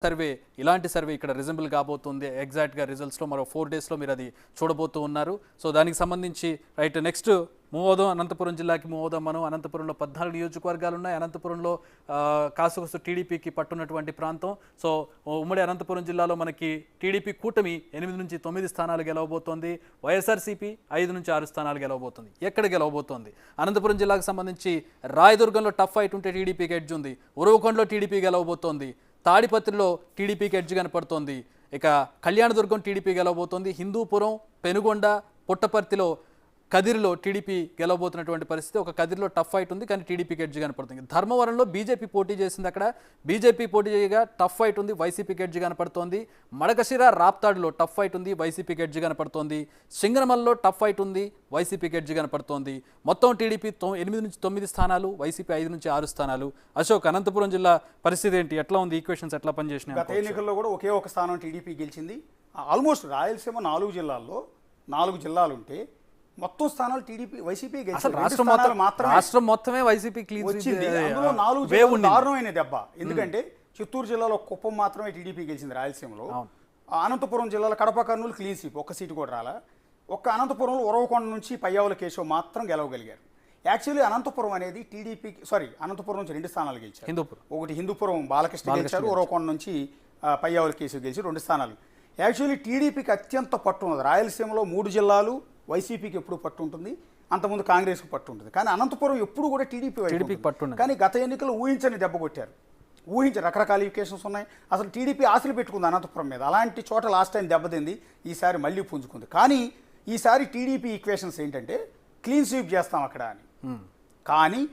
Survey ఇలాంటి survey ఇక్కడ resemble కాబోతుంది ఎగ్జాక్ట్గా రిజల్ట్స్లో మరో 4 డేస్లో మీరు అది చూడబోతూ ఉన్నారు. సో దానికి సంబంధించి రైట్ నెక్స్ట్ మూవ్ అవుదాం. అనంతపురం జిల్లాకి మూవ్ అవుదాం. మనం అనంతపురంలో 14 నియోజకవర్గాలు ఉన్నాయి. అనంతపురంలో కాసుకొస్తు టీడీపీకి పట్టున్నటువంటి ప్రాంతం. సో ఉమ్మడి అనంతపురం జిల్లాలో మనకి టీడీపీ కూటమి 8 నుంచి 9 స్థానాలు గెలవబోతోంది. వైఎస్ఆర్సీపీ 5 నుంచి 6 స్థానాలు గెలవబోతోంది. ఎక్కడ గెలవబోతోంది? అనంతపురం జిల్లాకు సంబంధించి రాయదుర్గంలో టఫ్ ఫైట్ ఉంటే టీడీపీకి ఎడ్జ్ ఉంది. ఉరవకొండలో టీడీపీ గెలవబోతోంది. తాడిపత్రిలో టీడీపీకి ఎడ్జ్ కనపడుతోంది. ఇక కళ్యాణదుర్గం టీడీపీ గెలవబోతోంది. హిందూపురం, పెనుగొండ, పుట్టపర్తిలో, కదిరిలో టీడీపీ గెలవబోతున్నటువంటి పరిస్థితి. ఒక కదిరిలో టఫ్ ఫైట్ ఉంది, కానీ టీడీపీకి ఎడ్జ్ కనపడుతుంది. ధర్మవరంలో బీజేపీ పోటీ చేసింది. అక్కడ బీజేపీ పోటీ చేయగా టఫ్ ఫైట్ ఉంది, వైసీపీకి ఎడ్జ్ కనపడుతోంది. మడకశిర, రాప్తాడులో టఫ్ ఫైట్ ఉంది, వైసీపీకి ఎడ్జ్ కనపడుతోంది. సింగనమల్లో టఫ్ ఫైట్ ఉంది, వైసీపీకి ఎడ్జ్ కనపడుతోంది. మొత్తం టీడీపీ 8 నుంచి 9 స్థానాలు, వైసీపీ 5 నుంచి 6 స్థానాలు. అశోక్, అనంతపురం జిల్లా పరిస్థితి ఏంటి? ఎట్లా ఉంది? ఈక్వేషన్స్ ఎట్లా పనిచేసినాయి? గత ఎన్నికల్లో కూడా ఒకే ఒక స్థానం టీడీపీ గెలిచింది. ఆల్మోస్ట్ రాయలసీమ 4 జిల్లాల్లో 4 జిల్లాలు ఉంటే మొత్తం స్థానాలు టీడీపీ వైసీపీ గెలిచింది. రాష్ట్రం మొత్తమే వైసీపీ వచ్చింది. అందులో 4 జిల్లాలు దారుణమైన దెబ్బ. ఎందుకంటే చిత్తూరు జిల్లాలో కుప్పం మాత్రమే టీడీపీ గెలిచింది రాయలసీమలో. అనంతపురం జిల్లాలో కడప, కర్నూలు క్లీన్ స్వీప్, ఒక్క సీటు కూడా రాలా. ఒక్క అనంతపురంలో ఉరవకొండ నుంచి పయ్యావుల కేశవ్ మాత్రం గెలవగలిగారు. యాక్చువల్లీ అనంతపురం అనేది టీడీపీకి అనంతపురం నుంచి 2 స్థానాలు గెలిచారు. ఒకటి హిందూపురం బాలకృష్ణ గెలిచారు, ఉరవకొండ నుంచి పయ్యావుల కేశవ్ గెలిచి 2 స్థానాలు. యాక్చువల్లీ టీడీపీకి అత్యంత పట్టు ఉన్నది. రాయలసీమలో 3 జిల్లాలు వైసీపీకి ఎప్పుడు పట్టు ఉంటుంది, అంతకుముందు కాంగ్రెస్కి పట్టు ఉంటుంది. కానీ అనంతపురం ఎప్పుడు కూడా టీడీపీ పట్టు. కానీ గత ఎన్నికలు ఊహించని దెబ్బ కొట్టారు. రకరకాల ఈక్వేషన్స్ ఉన్నాయి. అసలు టీడీపీ ఆశలు పెట్టుకుంది అనంతపురం మీద. అలాంటి చోట లాస్ట్ టైం దెబ్బతింది, ఈసారి మళ్ళీ పుంజుకుంది. కానీ ఈసారి టీడీపీ ఈక్వేషన్స్ ఏంటంటే క్లీన్ స్వీప్ చేస్తాం అక్కడ అని. కానీ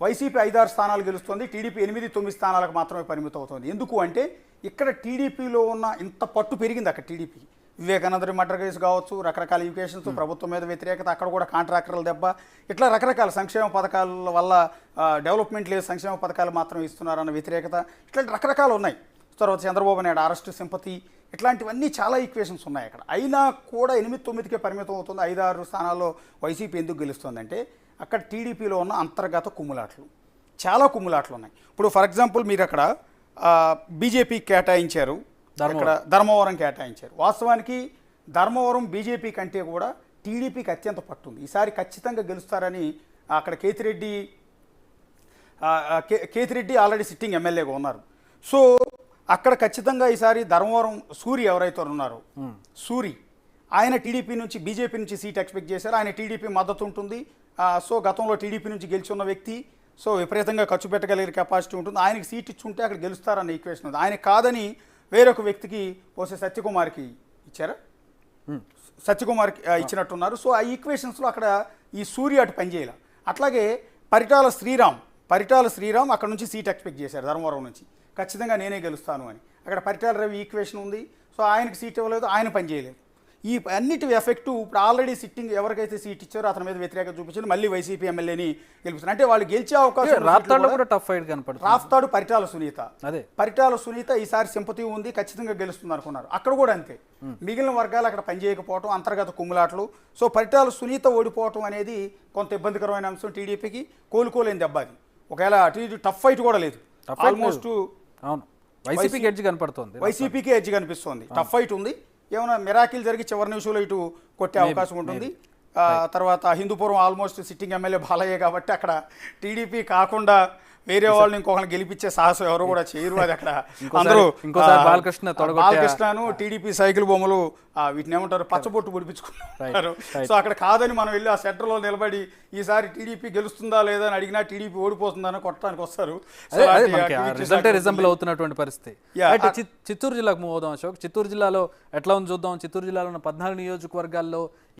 వైసీపీ 5-6 స్థానాలు గెలుస్తుంది, టీడీపీ 8-9 స్థానాలకు మాత్రమే పరిమితం అవుతుంది. ఎందుకు అంటే ఇక్కడ టీడీపీలో ఉన్న ఇంత పట్టు పెరిగింది. అక్కడ టీడీపీ వివేకానందరి మర్డర్ కేసు కావచ్చు, రకరకాల ఈక్వేషన్స్, ప్రభుత్వం మీద వ్యతిరేకత, అక్కడ కూడా కాంట్రాక్టర్ల దెబ్బ, ఇట్లా రకరకాల సంక్షేమ పథకాల వల్ల డెవలప్మెంట్ లేదు, సంక్షేమ పథకాలు మాత్రం ఇస్తున్నారన్న వ్యతిరేకత, ఇట్లాంటి రకరకాలు ఉన్నాయి. తర్వాత చంద్రబాబు నాయుడు అరెస్ట్, సింపతి, ఇట్లాంటివన్నీ చాలా ఈక్వేషన్స్ ఉన్నాయి అక్కడ. అయినా కూడా 8-9కే పరిమితం అవుతుంది. 5-6 స్థానాల్లో వైసీపీ ఎందుకు గెలుస్తుందంటే అక్కడ టీడీపీలో ఉన్న అంతర్గత కుమ్ములాట్లు, చాలా కుమ్ములాట్లు ఉన్నాయి. ఇప్పుడు ఫర్ ఎగ్జాంపుల్ మీరు అక్కడ బీజేపీ కేటాయించారు, అక్కడ ధర్మవరం కేటాయించారు. వాస్తవానికి ధర్మవరం బీజేపీ కంటే కూడా టీడీపీకి అత్యంత పట్టుంది. ఈసారి ఖచ్చితంగా గెలుస్తారని అక్కడ కేతిరెడ్డి ఆల్రెడీ సిట్టింగ్ ఎమ్మెల్యేగా ఉన్నారు. సో అక్కడ ఖచ్చితంగా ఈసారి ధర్మవరం సూరి ఎవరైతే ఉన్నారో సూరి, ఆయన టీడీపీ నుంచి బీజేపీ నుంచి సీట్ ఎక్స్పెక్ట్ చేశారు. ఆయన టీడీపీ మద్దతు ఉంటుంది. సో గతంలో టీడీపీ నుంచి గెలిచి ఉన్న వ్యక్తి, సో విపరీతంగా ఖర్చు పెట్టగలిగే కెపాసిటీ ఉంటుంది. ఆయనకి సీట్ ఇచ్చుంటే అక్కడ గెలుస్తారన్న ఈక్వేషన్ ఉంది. ఆయన కాదని వేరొక వ్యక్తికి పోసే సత్యకుమార్కి ఇచ్చారా, సత్యకుమార్కి ఇచ్చినట్టున్నారు. సో ఆ ఈక్వేషన్స్లో అక్కడ ఈ సూర్య అటు పనిచేయాల. అట్లాగే పరిటాల శ్రీరామ్ అక్కడ నుంచి సీట్ ఎక్స్పెక్ట్ చేశారు ధర్మవరం నుంచి, ఖచ్చితంగా నేనే గెలుస్తాను అని. అక్కడ పరిటాల రవి ఈక్వేషన్ ఉంది. సో ఆయనకి సీట్ ఇవ్వలేదు, ఆయన పనిచేయలేదు. ఈ అన్నిటి ఎఫెక్టు ఇప్పుడు ఆల్రెడీ సిట్టింగ్ ఎవరికైతే సీట్ ఇచ్చారో అతని మీద వ్యతిరేకత చూపించారు, మళ్ళీ వైసీపీ ఎమ్మెల్యేని గెలిపిస్తారు. అంటే వాళ్ళు గెలిచే అవకాశం. రాఫ్తాడు పరిటాల సునీత ఈసారి సింపతి ఉంది, ఖచ్చితంగా గెలుస్తుంది అనుకున్నారు. అక్కడ కూడా అంతే. మిగిలిన వర్గాలు అక్కడ పనిచేయకపోవటం, అంతర్గత కుమ్ములాట్లు. సో పరిటాల సునీత ఓడిపోవటం అనేది కొంత ఇబ్బందికరమైన అంశం టీడీపీకి. కోలుకోలేని దెబ్బ అది. ఒకవేళ అటు ఇటు టఫ్ ఫైట్ కూడా లేదు. ఆల్మోస్ట్ వైసీపీకి ఎడ్జ్ కనిపిస్తోంది. టఫ్ ఫైట్ ఉంది. ఏమైనా మిరాకిల్ జరిగి చివరి నిమిషంలో ఇటు కొట్టే అవకాశం ఉంటుంది. తర్వాత Hindupur almost sitting MLA Balayya కాబట్టి అక్కడ టీడీపీ కాకుండా వేరే వాళ్ళని ఇంకొకరిని గెలిపించే సాహసం ఎవరు కూడా చేయరు. అది అక్కడ అందరూ బాలకృష్ణను టీడీపీ సైకిల్ బొమ్మలు వీటిని ఏమంటారు పచ్చబొట్టు పొడిపించుకున్నారు. సో అక్కడ కాదని మనం వెళ్ళి ఆ సెంటర్లో నిలబడి ఈసారి టీడీపీ గెలుస్తుందా లేదా అని అడిగినా టీడీపీ ఓడిపోతుందని కొట్టడానికి వస్తారు. అవుతున్నటువంటి పరిస్థితి. చిత్తూరు జిల్లాకు మూవ్ అవుదాం అశోక్. చిత్తూరు జిల్లాలో ఎట్లా ఉంది చూద్దాం. చిత్తూరు జిల్లాలో ఉన్న 14 నియోజకవర్గాల్లో